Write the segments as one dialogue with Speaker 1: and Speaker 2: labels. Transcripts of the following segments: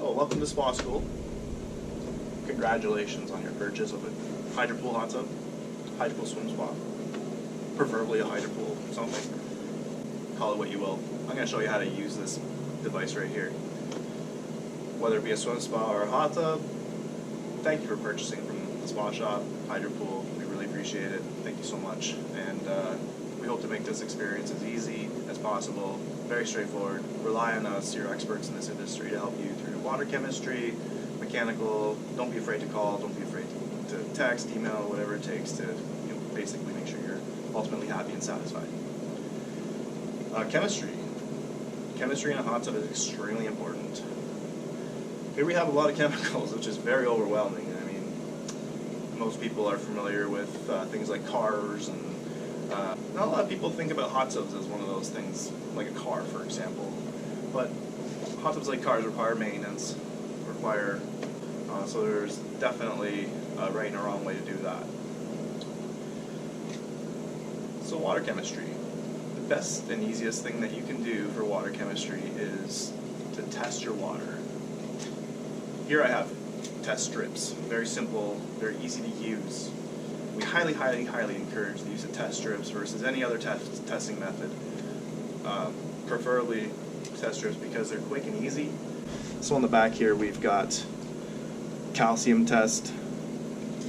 Speaker 1: So, welcome to Spa School. Congratulations on your purchase of a hydropool hot tub, hydropool swim spa, preferably a hydropool something. Call it what you will. I'm going to show you how to use this device right here. Whether it be a swim spa or a hot tub, thank you for purchasing from the spa shop, hydropool. We really appreciate it. Thank you so much. And we hope to make this experience as easy as possible. Very straightforward. Rely on us, your experts in this industry, to help you through water chemistry, mechanical. Don't be afraid to call. Don't be afraid to text, email, whatever it takes to basically make sure you're ultimately happy and satisfied. Chemistry. Chemistry in a hot tub is extremely important. Here we have a lot of chemicals, which is very overwhelming. I mean, most people are familiar with things like cars, and not a lot of people think about hot tubs as one of those things, like a car, for example. But hot tubs, like cars, require maintenance, so there's definitely a right and a wrong way to do that. So water chemistry. The best and easiest thing that you can do for water chemistry is to test your water. Here I have test strips. Very simple, very easy to use. We highly, highly, highly encourage the use of test strips versus any other testing method. Preferably test strips because they're quick and easy. So on the back here we've got calcium test.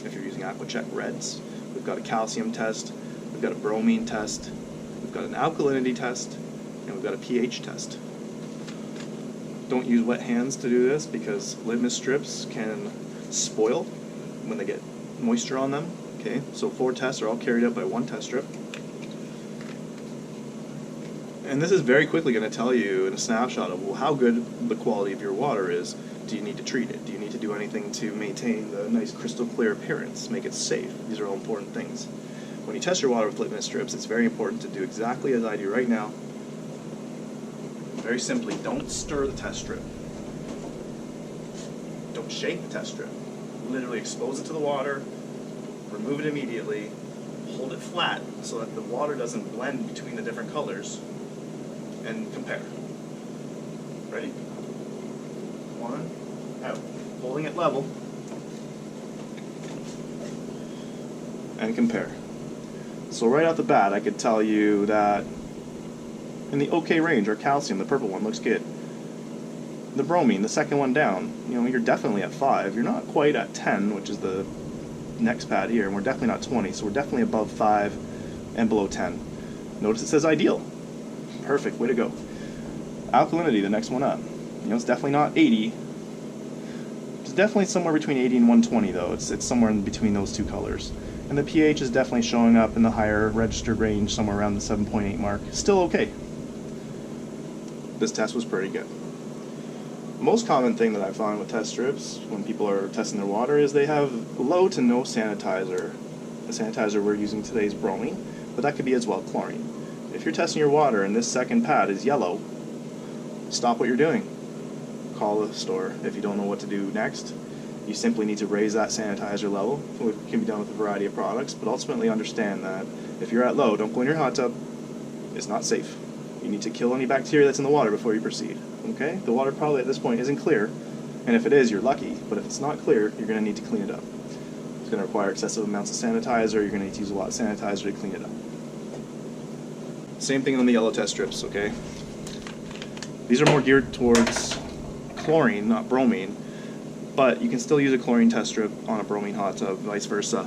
Speaker 1: If you're using AquaCheck Reds, we've got a calcium test. We've got a bromine test. We've got an alkalinity test, and we've got a pH test. Don't use wet hands to do this because litmus strips can spoil when they get moisture on them. Okay, so 4 tests are all carried out by 1 test strip. And this is very quickly going to tell you in a snapshot of how good the quality of your water is. Do you need to treat it? Do you need to do anything to maintain the nice crystal clear appearance, make it safe? These are all important things. When you test your water with litmus strips, it's very important to do exactly as I do right now. Very simply, don't stir the test strip. Don't shake the test strip. Literally expose it to the water, remove it immediately, hold it flat so that the water doesn't blend between the different colors, and compare. Ready? 1, out. Holding it level, and compare. So right off the bat, I could tell you that in the OK range, our calcium, the purple one, looks good. The bromine, the second one down, you're definitely at 5. You're not quite at 10, which is the next pad here, and we're definitely not 20, so we're definitely above 5 and below 10. Notice it says ideal. Perfect, way to go. Alkalinity, the next one up. It's definitely not 80. It's definitely somewhere between 80 and 120, though. It's somewhere in between those two colors. And the pH is definitely showing up in the higher registered range, somewhere around the 7.8 mark. Still okay. This test was pretty good. The most common thing that I find with test strips when people are testing their water is they have low to no sanitizer. The sanitizer we're using today is bromine, but that could be as well chlorine. If you're testing your water and this second pad is yellow, stop what you're doing. Call the store. If you don't know what to do next, you simply need to raise that sanitizer level. It can be done with a variety of products, but ultimately understand that if you're at low, don't go in your hot tub. It's not safe. You need to kill any bacteria that's in the water before you proceed. Okay? The water probably at this point isn't clear, and if it is, you're lucky. But if it's not clear, you're going to need to clean it up. It's going to require excessive amounts of sanitizer. You're going to need to use a lot of sanitizer to clean it up. Same thing on the yellow test strips, okay? These are more geared towards chlorine, not bromine, but you can still use a chlorine test strip on a bromine hot tub, vice versa.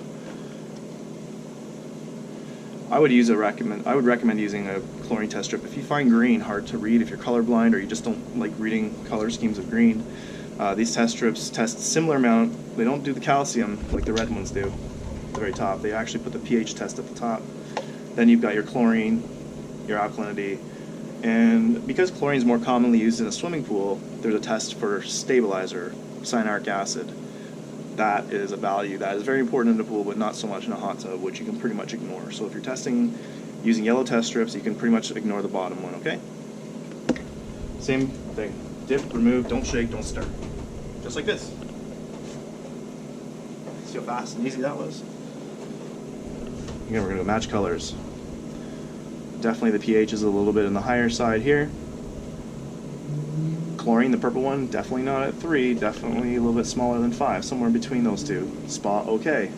Speaker 1: I would recommend using a chlorine test strip if you find green hard to read, if you're colorblind or you just don't like reading color schemes of green. These test strips test similar amount. They don't do the calcium like the red ones do at the very top. They actually put the pH test at the top. Then you've got your chlorine, your alkalinity, and because chlorine is more commonly used in a swimming pool, there's a test for stabilizer, cyanuric acid. That is a value that is very important in the pool, but not so much in a hot tub, which you can pretty much ignore. So if you're testing using yellow test strips, you can pretty much ignore the bottom one, okay? Same thing. Dip, remove, don't shake, don't stir. Just like this. See how fast and easy that was? Again, we're going to match colors. Definitely the pH is a little bit on the higher side here. Chlorine, the purple one, definitely not at 3, definitely a little bit smaller than 5, somewhere in between those two. Spot okay.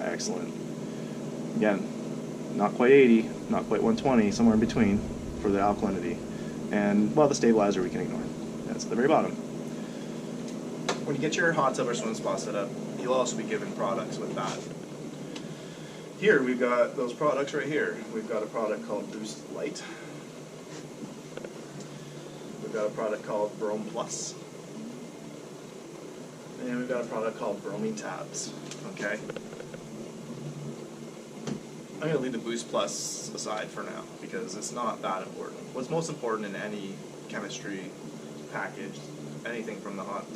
Speaker 1: Excellent. Again, not quite 80, not quite 120, somewhere in between for the alkalinity. And, well, the stabilizer we can ignore. That's at the very bottom. When you get your hot tub or swim spa set up, you'll also be given products with that. Here we've got those products right here. We've got a product called Boost Light. We've got a product called Brome Plus. And we've got a product called Bromine Tabs. Okay? I'm going to leave the Boost Plus aside for now because it's not that important. What's most important in any chemistry package, anything from the hot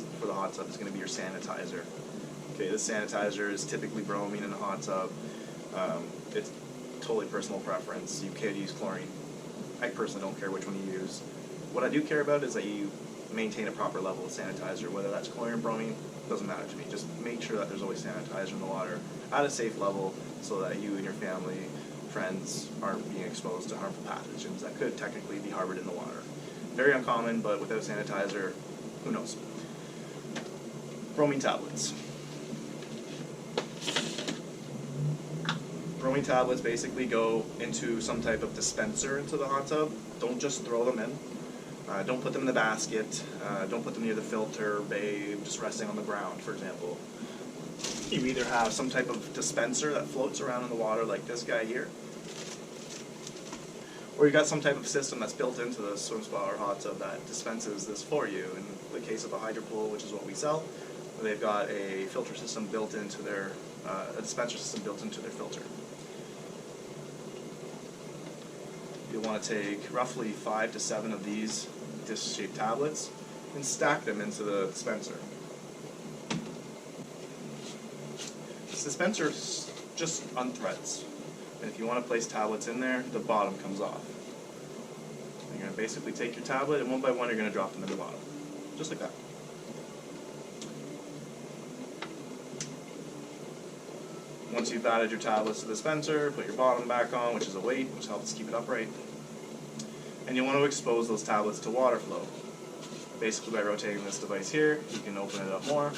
Speaker 1: tub, is going to be your sanitizer. Okay, this sanitizer is typically bromine in a hot tub. It's totally personal preference. You could use chlorine. I personally don't care which one you use. What I do care about is that you maintain a proper level of sanitizer, whether that's chlorine or bromine, doesn't matter to me. Just make sure that there's always sanitizer in the water at a safe level so that you and your family, friends aren't being exposed to harmful pathogens that could technically be harbored in the water. Very uncommon, but without sanitizer, who knows? Bromine tablets. Bromine tablets basically go into some type of dispenser into the hot tub. Don't just throw them in. Don't put them in the basket. Don't put them near the filter bay, just resting on the ground, for example. You either have some type of dispenser that floats around in the water like this guy here, or you got some type of system that's built into the swim spa or hot tub that dispenses this for you. In the case of a hydropool, which is what we sell, they've got a filter system built into their, a dispenser system built into their filter. You'll want to take roughly 5 to 7 of these disc-shaped tablets and stack them into the dispenser. This dispenser just unthreads, and if you want to place tablets in there, the bottom comes off. You're going to basically take your tablet, and one by one you're going to drop them in the bottom, just like that. Once you've added your tablets to the dispenser, put your bottom back on, which is a weight, which helps keep it upright. And you want to expose those tablets to water flow. Basically by rotating this device here, you can open it up more,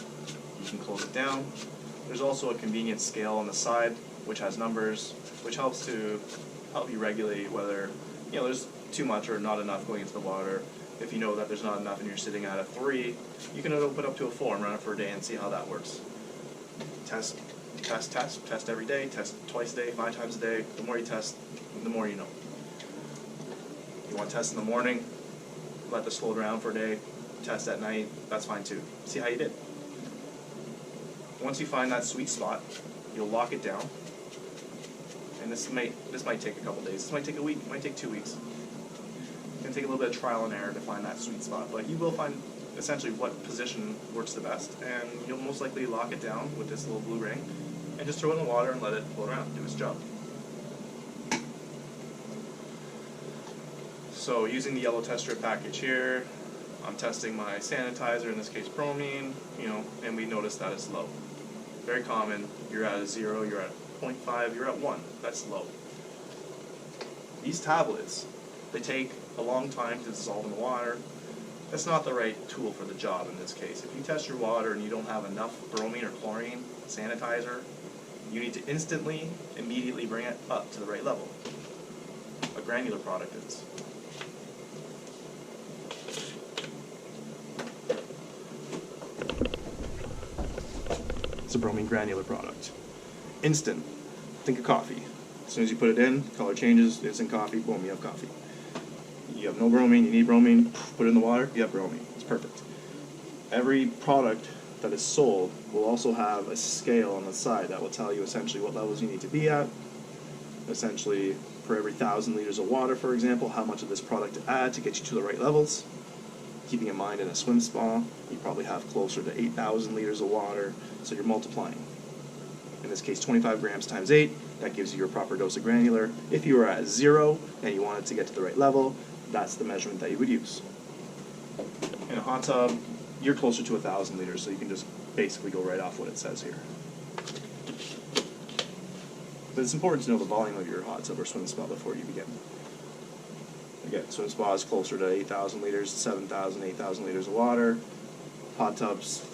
Speaker 1: you can close it down. There's also a convenient scale on the side, which has numbers, which helps to help you regulate whether there's too much or not enough going into the water. If you know that there's not enough and you're sitting at a 3, you can open up to a 4 and run it for a day and see how that works. Test every day, test twice a day, 5 times a day. The more you test, the more you know. You want to test in the morning, let this float around for a day, test at night, that's fine too. See how you did. Once you find that sweet spot, you'll lock it down. And this might take a couple days, this might take a week, it might take 2 weeks. It's going to take a little bit of trial and error to find that sweet spot, but you will find essentially what position works the best, and you'll most likely lock it down with this little blue ring, and just throw it in the water and let it float around, do its job. So using the yellow test strip package here, I'm testing my sanitizer, in this case bromine, and we notice that it's low. Very common, you're at a 0, you're at 0.5, you're at 1, that's low. These tablets, they take a long time to dissolve in the water. That's not the right tool for the job in this case. If you test your water and you don't have enough bromine or chlorine sanitizer, you need to immediately bring it up to the right level. A granular product is. It's a bromine granular product. Instant. Think of coffee. As soon as you put it in, color changes, instant coffee, boom, you have coffee. You have no bromine, you need bromine, put it in the water, you have bromine. It's perfect. Every product that is sold will also have a scale on the side that will tell you essentially what levels you need to be at. Essentially, for every 1,000 liters of water, for example, how much of this product to add to get you to the right levels. Keeping in mind in a swim spa, you probably have closer to 8,000 liters of water, so you're multiplying. In this case, 25 grams times 8, that gives you your proper dose of granular. If you were at 0 and you wanted to get to the right level, that's the measurement that you would use. In a hot tub, you're closer to 1,000 liters, so you can just basically go right off what it says here. But it's important to know the volume of your hot tub or swim spa before you begin. Again, swim spa is closer to 8,000 liters, 7,000, 8,000 liters of water. Hot tubs,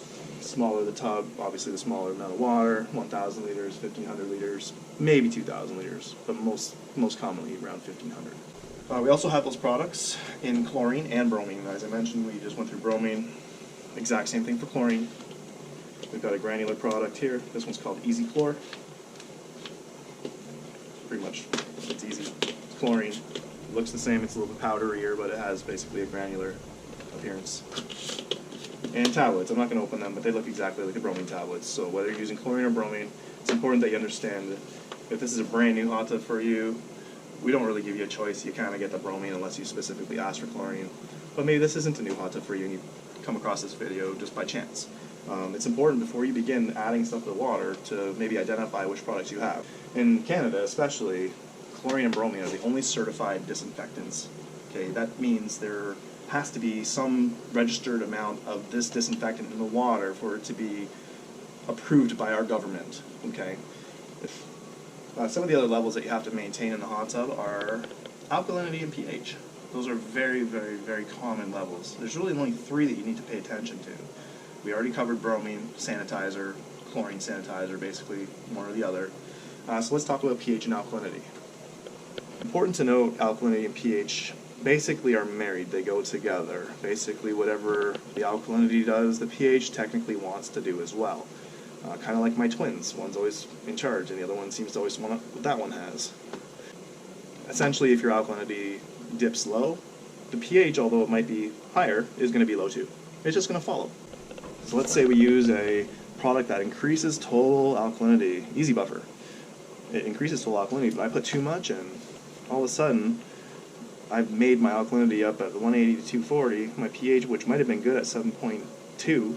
Speaker 1: smaller the tub, obviously the smaller amount of water, 1,000 liters, 1,500 liters, maybe 2,000 liters, but most commonly around 1,500. We also have those products in chlorine and bromine. As I mentioned, we just went through bromine. Exact same thing for chlorine. We've got a granular product here. This one's called Easy Chlor. Pretty much, it's easy. It's chlorine. It looks the same, it's a little bit powderier, but it has basically a granular appearance. And tablets, I'm not going to open them, but they look exactly like the bromine tablets. So whether you're using chlorine or bromine, it's important that you understand that if this is a brand new hot tub for you, we don't really give you a choice. You kind of get the bromine unless you specifically ask for chlorine. But maybe this isn't a new hot tub for you and you come across this video just by chance. It's important before you begin adding stuff to the water to maybe identify which products you have. In Canada especially, chlorine and bromine are the only certified disinfectants. Okay, that means there has to be some registered amount of this disinfectant in the water for it to be approved by our government. Okay, some of the other levels that you have to maintain in the hot tub are alkalinity and pH. Those are very, very, very common levels. There's really only 3 that you need to pay attention to. We already covered bromine, sanitizer, chlorine sanitizer, basically one or the other. So let's talk about pH and alkalinity. Important to note, alkalinity and pH basically are married. They go together. Basically whatever the alkalinity does, the pH technically wants to do as well. Kind of like my twins. One's always in charge and the other one seems to always want what that one has. Essentially, if your alkalinity dips low, the pH, although it might be higher, is going to be low too. It's just going to follow. So let's say we use a product that increases total alkalinity, Easy Buffer. It increases total alkalinity, but I put too much in. All of a sudden, I've made my alkalinity up at 180 to 240. My pH, which might have been good at 7.2,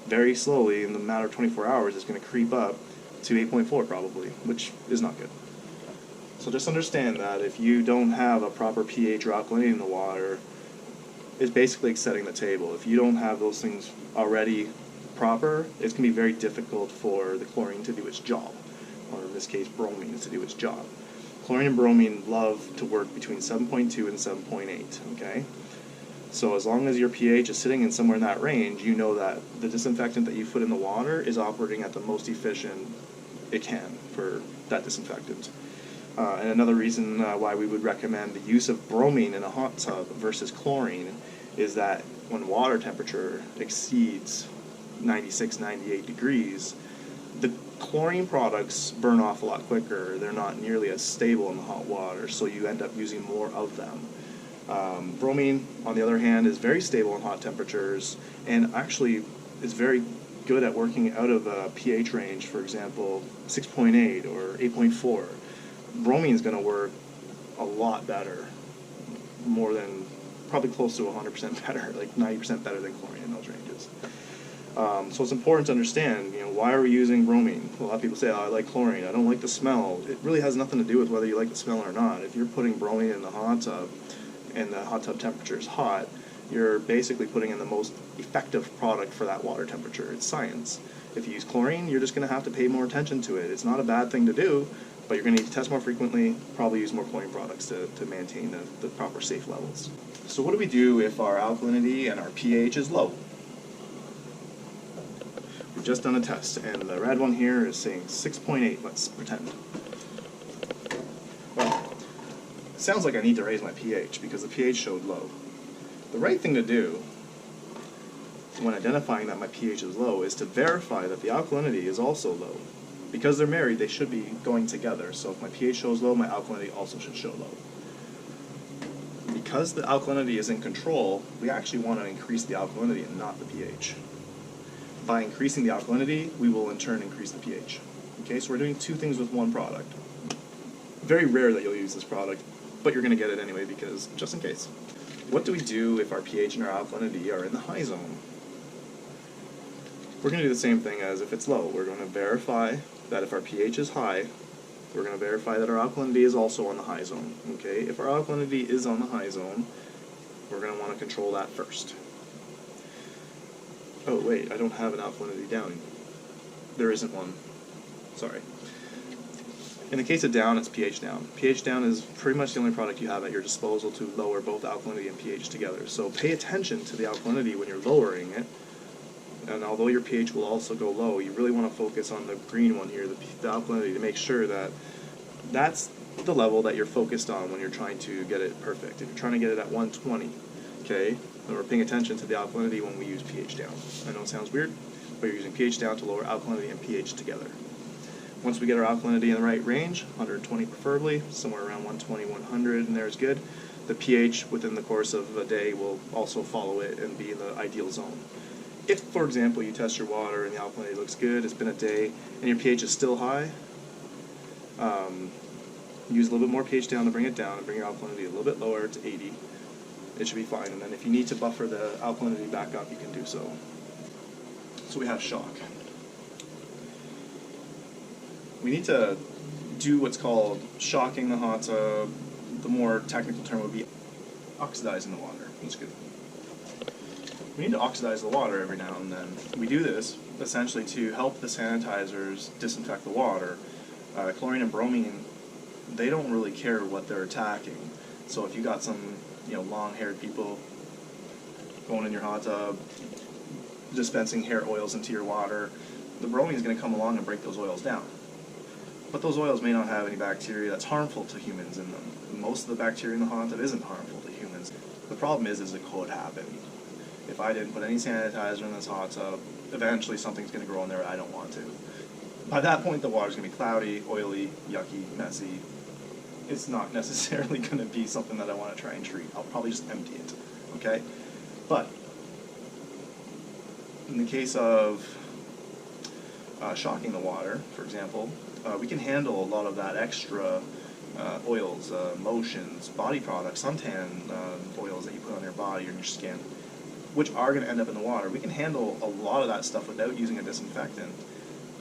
Speaker 1: very slowly, in the matter of 24 hours, is going to creep up to 8.4 probably, which is not good. So just understand that if you don't have a proper pH or alkalinity in the water, it's basically setting the table. If you don't have those things already proper, it's going to be very difficult for the chlorine to do its job, or in this case bromine to do its job. Chlorine and bromine love to work between 7.2 and 7.8, okay? So as long as your pH is sitting in somewhere in that range, you know that the disinfectant that you put in the water is operating at the most efficient it can for that disinfectant. And another reason why we would recommend the use of bromine in a hot tub versus chlorine is that when water temperature exceeds 96, 98 degrees, the chlorine products burn off a lot quicker. They're not nearly as stable in the hot water, so you end up using more of them. Bromine, on the other hand, is very stable in hot temperatures and actually is very good at working out of a pH range, for example, 6.8 or 8.4. Bromine is going to work a lot better, more than, probably close to 100% better, like 90% better than chlorine in those ranges. So it's important to understand, why are we using bromine? A lot of people say, oh, I like chlorine, I don't like the smell. It really has nothing to do with whether you like the smell or not. If you're putting bromine in the hot tub, and the hot tub temperature is hot, you're basically putting in the most effective product for that water temperature. It's science. If you use chlorine, you're just going to have to pay more attention to it. It's not a bad thing to do, but you're going to need to test more frequently, probably use more chlorine products to maintain the proper safe levels. So what do we do if our alkalinity and our pH is low? We've just done a test, and the red one here is saying 6.8, let's pretend. Well, it sounds like I need to raise my pH because the pH showed low. The right thing to do when identifying that my pH is low is to verify that the alkalinity is also low. Because they're married, they should be going together. So if my pH shows low, my alkalinity also should show low. Because the alkalinity is in control, we actually want to increase the alkalinity and not the pH. By increasing the alkalinity, we will in turn increase the pH. Okay, so we're doing two things with one product. Very rare that you'll use this product, but you're going to get it anyway because, just in case. What do we do if our pH and our alkalinity are in the high zone? We're going to do the same thing as if it's low. We're going to verify that if our pH is high, we're going to verify that our alkalinity is also on the high zone. Okay, if our alkalinity is on the high zone, we're going to want to control that first. Oh wait, I don't have an alkalinity down. There isn't one. Sorry. In the case of down, it's pH down. pH down is pretty much the only product you have at your disposal to lower both alkalinity and pH together. So pay attention to the alkalinity when you're lowering it. And although your pH will also go low, you really want to focus on the green one here, the alkalinity, to make sure that that's the level that you're focused on when you're trying to get it perfect. If you're trying to get it at 120, okay, then we're paying attention to the alkalinity when we use pH down. I know it sounds weird, but you're using pH down to lower alkalinity and pH together. Once we get our alkalinity in the right range, 120 preferably, somewhere around 120, 100, and there's good, the pH within the course of a day will also follow it and be in the ideal zone. If, for example, you test your water and the alkalinity looks good, it's been a day, and your pH is still high, use a little bit more pH down to bring it down and bring your alkalinity a little bit lower to 80. It should be fine, and then if you need to buffer the alkalinity back up, you can do so. So we have shock. We need to do what's called shocking the hot tub. The more technical term would be oxidizing the water. That's good. We need to oxidize the water every now and then. We do this essentially to help the sanitizers disinfect the water. Chlorine and bromine, they don't really care what they're attacking. So if you got some, long-haired people going in your hot tub, dispensing hair oils into your water, the bromine is going to come along and break those oils down. But those oils may not have any bacteria that's harmful to humans in them. Most of the bacteria in the hot tub isn't harmful to humans. The problem is it could happen. If I didn't put any sanitizer in this hot tub, eventually something's going to grow in there I don't want to. By that point, the water's going to be cloudy, oily, yucky, messy. It's not necessarily going to be something that I want to try and treat. I'll probably just empty it, okay? But in the case of shocking the water, for example, we can handle a lot of that extra oils, lotions, body products, suntan oils that you put on your body or your skin, which are going to end up in the water. We can handle a lot of that stuff without using a disinfectant.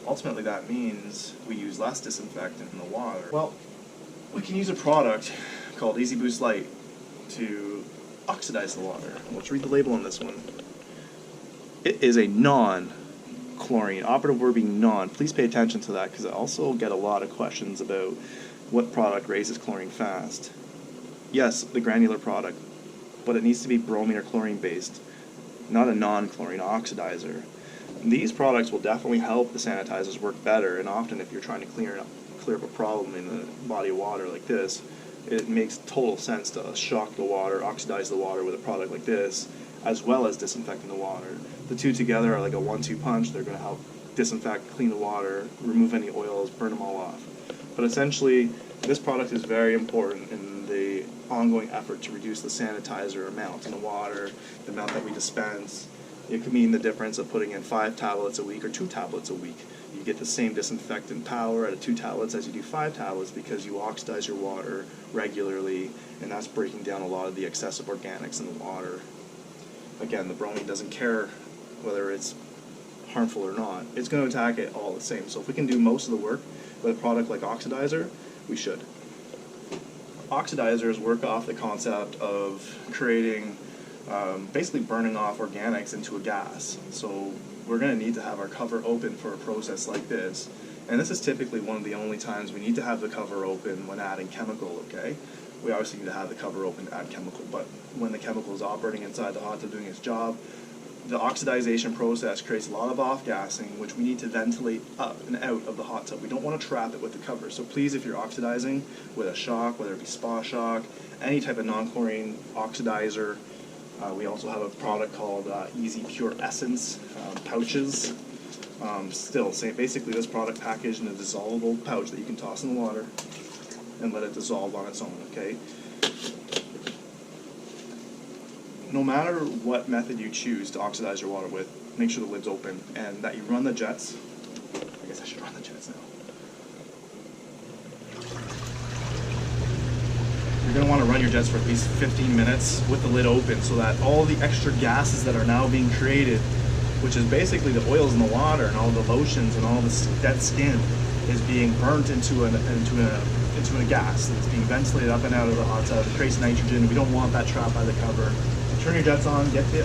Speaker 1: Ultimately, that means we use less disinfectant in the water. Well, we can use a product called Easy Boost Light to oxidize the water. Let's read the label on this one. It is a non-chlorine. Operative word being non. Please pay attention to that because I also get a lot of questions about what product raises chlorine fast. Yes, the granular product, but it needs to be bromine or chlorine based, not a non-chlorine oxidizer. These products will definitely help the sanitizers work better, and often if you're trying to clear up a problem in the body of water like this, it makes total sense to shock the water, oxidize the water with a product like this, as well as disinfecting the water. The two together are like a 1-2 punch. They're going to help disinfect, clean the water, remove any oils, burn them all off. But essentially, this product is very important in the ongoing effort to reduce the sanitizer amount in the water, the amount that we dispense. It could mean the difference of putting in 5 tablets a week or 2 tablets a week. You get the same disinfectant power out of 2 tablets as you do 5 tablets because you oxidize your water regularly, and that's breaking down a lot of the excessive organics in the water. Again, the bromine doesn't care whether it's harmful or not. It's going to attack it all the same. So if we can do most of the work with a product like oxidizer, we should. Oxidizers work off the concept of creating basically burning off organics into a gas. So we're going to need to have our cover open for a process like this. And this is typically one of the only times we need to have the cover open when adding chemical, okay? We obviously need to have the cover open to add chemical, but when the chemical is operating inside the hot tub doing its job, the oxidization process creates a lot of off-gassing, which we need to ventilate up and out of the hot tub. We don't want to trap it with the cover. So please, if you're oxidizing with a shock, whether it be spa shock, any type of non-chlorine oxidizer, we also have a product called Easy Pure Essence pouches. Basically this product packaged in a dissolvable pouch that you can toss in the water and let it dissolve on its own, okay? No matter what method you choose to oxidize your water with, make sure the lid's open and that you run the jets. I guess I should run the jets now. You're going to want to run your jets for at least 15 minutes with the lid open so that all the extra gases that are now being created, which is basically the oils in the water and all the lotions and all the dead skin, is being burnt into a gas that's being ventilated up and out of the hot tub. It creates nitrogen. We don't want that trapped by the cover. So turn your jets on, get the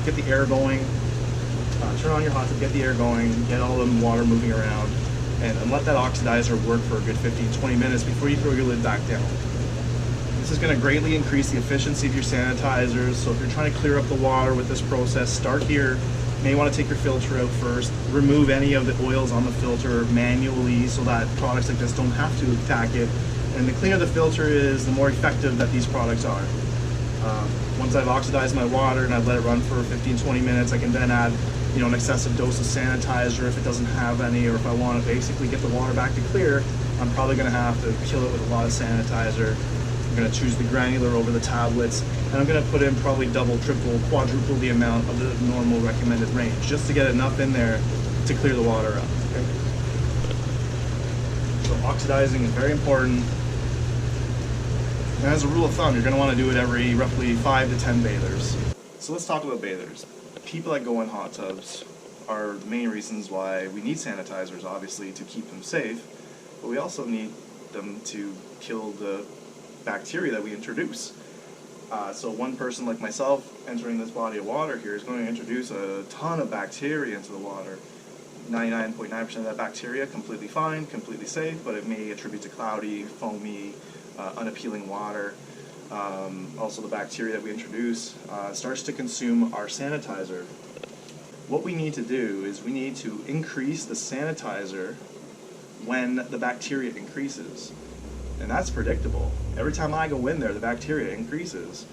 Speaker 1: get the air going. Turn on your hot tub, get the air going, get all the water moving around. and let that oxidizer work for a good 15-20 minutes before you throw your lid back down. This is going to greatly increase the efficiency of your sanitizers, so if you're trying to clear up the water with this process, start here. You may want to take your filter out first, remove any of the oils on the filter manually so that products like this don't have to attack it. And the cleaner the filter is, the more effective that these products are. Once I've oxidized my water and I've let it run for 15-20 minutes, I can then add an excessive dose of sanitizer if it doesn't have any, or if I want to basically get the water back to clear, I'm probably going to have to kill it with a lot of sanitizer. I'm going to choose the granular over the tablets, and I'm going to put in probably double, triple, quadruple the amount of the normal recommended range, just to get enough in there to clear the water out. Okay? So oxidizing is very important. And as a rule of thumb, you're going to want to do it every roughly 5 to 10 bathers. So let's talk about bathers. People that go in hot tubs are the main reasons why we need sanitizers, obviously, to keep them safe, but we also need them to kill the bacteria that we introduce. So one person like myself entering this body of water here is going to introduce a ton of bacteria into the water. 99.9% of that bacteria completely fine, completely safe, but it may attribute to cloudy, foamy, unappealing water. Also the bacteria that we introduce starts to consume our sanitizer. What we need to do is we need to increase the sanitizer when the bacteria increases. And that's predictable. Every time I go in there, the bacteria increases.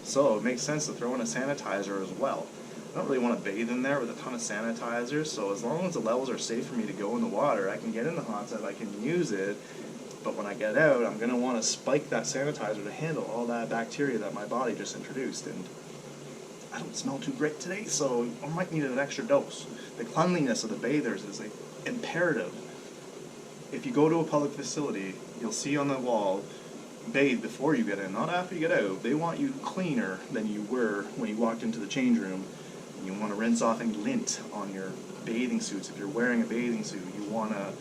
Speaker 1: So it makes sense to throw in a sanitizer as well. I don't really want to bathe in there with a ton of sanitizer, so as long as the levels are safe for me to go in the water, I can get in the hot tub, I can use it, but when I get out, I'm going to want to spike that sanitizer to handle all that bacteria that my body just introduced. And I don't smell too great today, so I might need an extra dose. The cleanliness of the bathers is imperative. If you go to a public facility, you'll see on the wall, bathe before you get in, not after you get out. They want you cleaner than you were when you walked into the change room. You want to rinse off any lint on your bathing suits. If you're wearing a bathing suit, you want to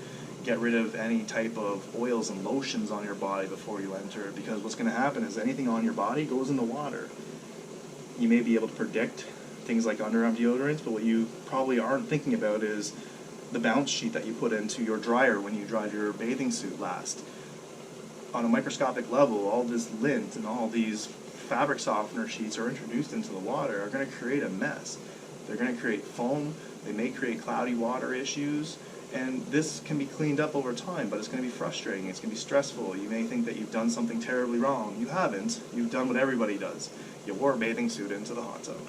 Speaker 1: get rid of any type of oils and lotions on your body before you enter, because what's going to happen is anything on your body goes in the water. You may be able to predict things like underarm deodorants, but what you probably aren't thinking about is the bounce sheet that you put into your dryer when you dried your bathing suit last. On a microscopic level, all this lint and all these fabric softener sheets are introduced into the water are going to create a mess. They're going to create foam, they may create cloudy water issues, and this can be cleaned up over time, but it's going to be frustrating, it's going to be stressful. You may think that you've done something terribly wrong. You haven't. You've done what everybody does. You wore a bathing suit into the hot tub.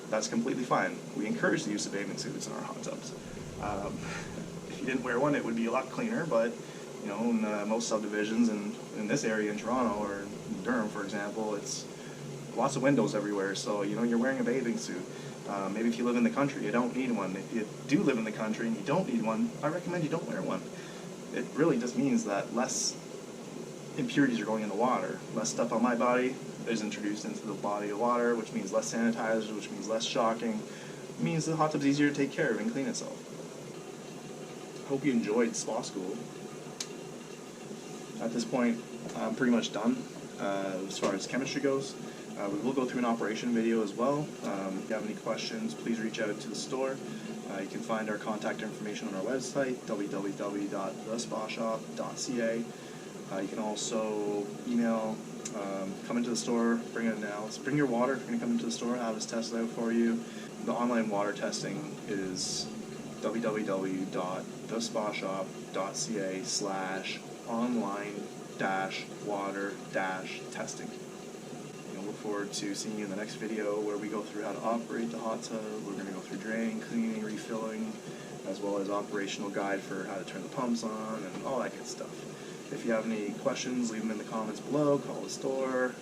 Speaker 1: That's completely fine. We encourage the use of bathing suits in our hot tubs. If you didn't wear one, it would be a lot cleaner, but in most subdivisions and in this area in Toronto or in Durham, for example, it's lots of windows everywhere, so you're wearing a bathing suit. Maybe if you live in the country, you don't need one. If you do live in the country and you don't need one, I recommend you don't wear one. It really just means that less impurities are going in the water. Less stuff on my body is introduced into the body of water, which means less sanitizers, which means less shocking. It means the hot tub's easier to take care of and clean itself. Hope you enjoyed spa school. At this point, I'm pretty much done as far as chemistry goes. We will go through an operation video as well. If you have any questions, please reach out to the store. You can find our contact information on our website, www.thespashop.ca. You can also email, come into the store, bring it now. Bring your water if you're going to come into the store, have us test it out for you. The online water testing is www.thespashop.ca/online-water-testing. Look forward to seeing you in the next video where we go through how to operate the hot tub. We're going to go through draining, cleaning, refilling, as well as operational guide for how to turn the pumps on and all that good stuff. If you have any questions, leave them in the comments below, call the store,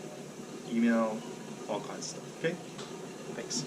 Speaker 1: email, all kinds of stuff, okay? Thanks.